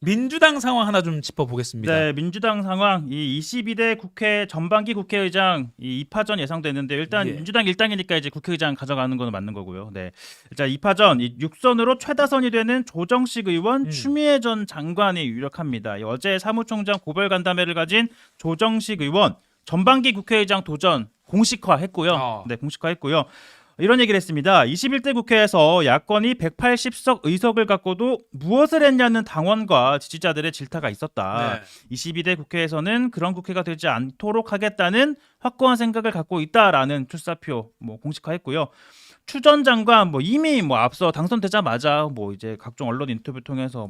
민주당 상황 하나 좀 짚어보겠습니다. 네, 민주당 상황 이 22대 국회 전반기 국회의장 이 2파전 예상되는데 일단 예. 민주당 일당이니까 이제 국회의장 가져가는 거는 맞는 거고요. 네, 자 2파전 이 6선으로 최다선이 되는 조정식 의원, 추미애 전 장관이 유력합니다. 어제 사무총장 고별 간담회를 가진 조정식 의원 전반기 국회의장 도전 공식화했고요. 네, 공식화했고요. 이런 얘기를 했습니다. 21대 국회에서 야권이 180석 의석을 갖고도 무엇을 했냐는 당원과 지지자들의 질타가 있었다. 22대 국회에서는 그런 국회가 되지 않도록 하겠다는 확고한 생각을 갖고 있다라는 출사표 공식화했고요. 추 전 장관 이미 앞서 당선되자마자 이제 각종 언론 인터뷰 통해서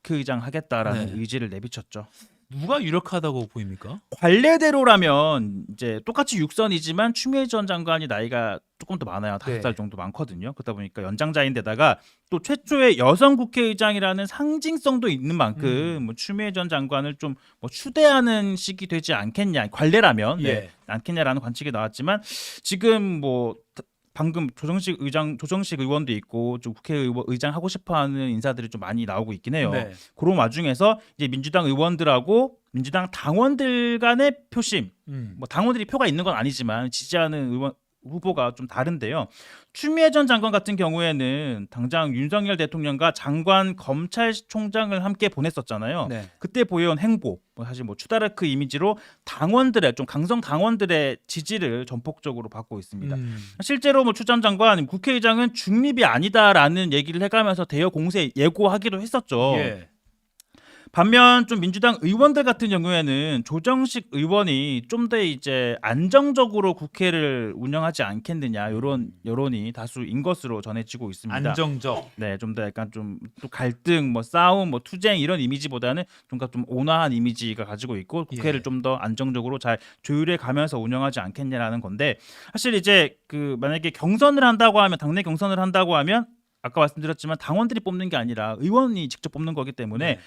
국회의장 하겠다라는 의지를 내비쳤죠. 누가 유력하다고 보입니까? 관례대로라면 이제 똑같이 6선이지만 추미애 전 장관이 나이가 조금 더 많아요. 5살 네. 정도 많거든요. 그러다 보니까 연장자인데다가 또 최초의 여성 국회의장이라는 상징성도 있는 만큼 추미애 전 장관을 좀 추대하는 식이 되지 않겠냐. 관례라면 예. 않겠냐라는 관측이 나왔지만 지금 방금 조정식 의원도 있고 좀 국회의장 하고 싶어하는 인사들이 좀 많이 나오고 있긴 해요. 네. 그런 와중에서 이제 민주당 의원들하고 민주당 당원들 간의 표심, 당원들이 표가 있는 건 아니지만 지지하는 의원 후보가 좀 다른데요. 추미애 전 장관 같은 경우에는 당장 윤석열 대통령과 장관 검찰총장을 함께 보냈었잖아요. 네. 그때 보여온 행보, 사실 추다르크 이미지로 당원들의 좀 강성 당원들의 지지를 전폭적으로 받고 있습니다. 실제로 추 전 장관 국회의장은 중립이 아니다라는 얘기를 해가면서 대여 공세 예고하기도 했었죠. 예. 반면 좀 민주당 의원들 같은 경우에는 조정식 의원이 좀 더 이제 안정적으로 국회를 운영하지 않겠느냐 이런 여론이 다수인 것으로 전해지고 있습니다. 안정적. 네, 좀 더 약간 좀 또 갈등, 싸움, 투쟁 이런 이미지보다는 좀 온화한 이미지가 가지고 있고 국회를 예. 좀 더 안정적으로 잘 조율해 가면서 운영하지 않겠냐라는 건데 사실 이제 만약에 경선을 한다고 하면 당내 경선을 한다고 하면 아까 말씀드렸지만 당원들이 뽑는 게 아니라 의원이 직접 뽑는 거기 때문에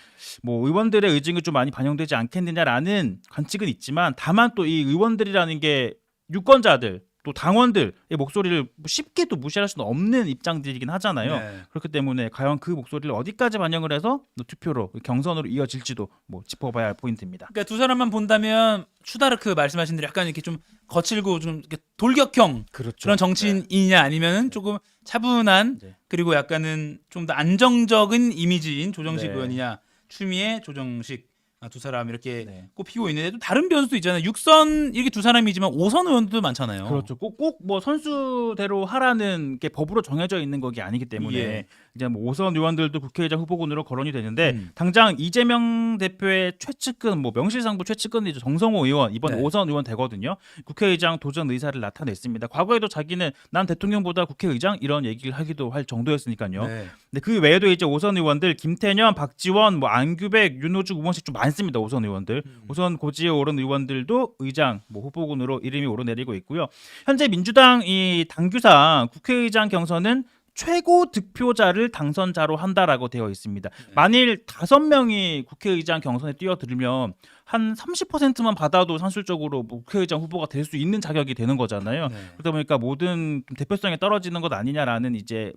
의원들의 의중이 좀 많이 반영되지 않겠느냐라는 관측은 있지만 다만 또 이 의원들이라는 게 유권자들 또 당원들의 목소리를 쉽게 또 무시할 수는 없는 입장들이긴 하잖아요. 네. 그렇기 때문에 과연 그 목소리를 어디까지 반영을 해서 투표로 경선으로 이어질지도 짚어봐야 할 포인트입니다. 그러니까 두 사람만 본다면 추다르크 말씀하신 대로 약간 이렇게 좀 거칠고 좀 이렇게 돌격형 그렇죠. 그런 정치인이냐 아니면은 조금 차분한 네. 그리고 약간은 좀 더 안정적인 이미지인 조정식 네. 의원이냐 추미애 조정식 두 사람 이렇게 네. 꼽히고 있는데 또 다른 변수도 있잖아요. 6선 이렇게 두 사람이지만 5선 의원도 많잖아요. 그렇죠. 꼭 선수대로 하라는 게 법으로 정해져 있는 것이 아니기 때문에 예. 이제 5선 의원들도 국회의장 후보군으로 거론이 되는데 당장 이재명 대표의 최측근 명실상부 최측근이 정성호 의원 이번 네. 5선 의원 되거든요. 국회의장 도전 의사를 나타냈습니다. 과거에도 자기는 난 대통령보다 국회의장 이런 얘기를 하기도 할 정도였으니까요. 네. 근데 그 외에도 이제 5선 의원들 김태년, 박지원, 안규백, 윤호중, 우원식 좀 많습니다. 5선 의원들. 5선 고지에 오른 의원들도 의장 후보군으로 이름이 오르내리고 있고요. 현재 민주당 이 당규상 국회의장 경선은 최고 득표자를 당선자로 한다라고 되어 있습니다. 만일 5명이 국회의장 경선에 뛰어들면 한 30%만 받아도 산술적으로 국회의장 후보가 될 수 있는 자격이 되는 거잖아요. 네. 그러다 보니까 모든 대표성이 떨어지는 것 아니냐라는 이제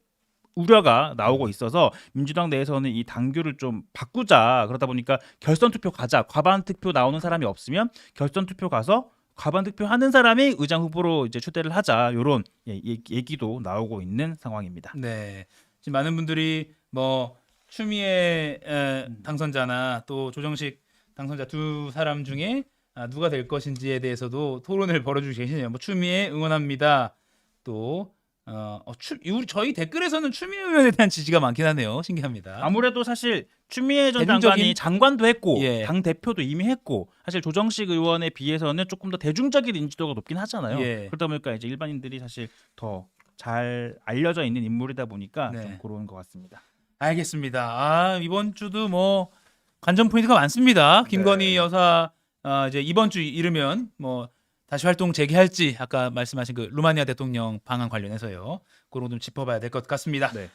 우려가 나오고 있어서 민주당 내에서는 이 당규를 좀 바꾸자. 그러다 보니까 결선 투표 가자. 과반 투표 나오는 사람이 없으면 결선 투표 가서 과반 투표하는 사람이 의장 후보로 이제 추대를 하자. 이런 얘기도 나오고 있는 상황입니다. 네. 지금 많은 분들이 추미애 당선자나 또 조정식 당선자 두 사람 중에 누가 될 것인지에 대해서도 토론을 벌여주고 계시네요. 추미애 응원합니다. 또 저희 댓글에서는 추미애 의원에 대한 지지가 많긴 하네요. 신기합니다. 아무래도 사실 추미애 전 대중적인- 장관이 장관도 했고 예. 당 대표도 이미 했고 사실 조정식 의원에 비해서는 조금 더 대중적인 인지도가 높긴 하잖아요. 예. 그러다 보니까 이제 일반인들이 사실 더 잘 알려져 있는 인물이다 보니까 네. 좀 그런 것 같습니다. 알겠습니다. 이번 주도 관전 포인트가 많습니다. 김건희 여사 이제 이번 주 이르면 다시 활동 재개할지 아까 말씀하신 그 루마니아 대통령 방한 관련해서요. 그런 거 좀 짚어봐야 될 것 같습니다. 네.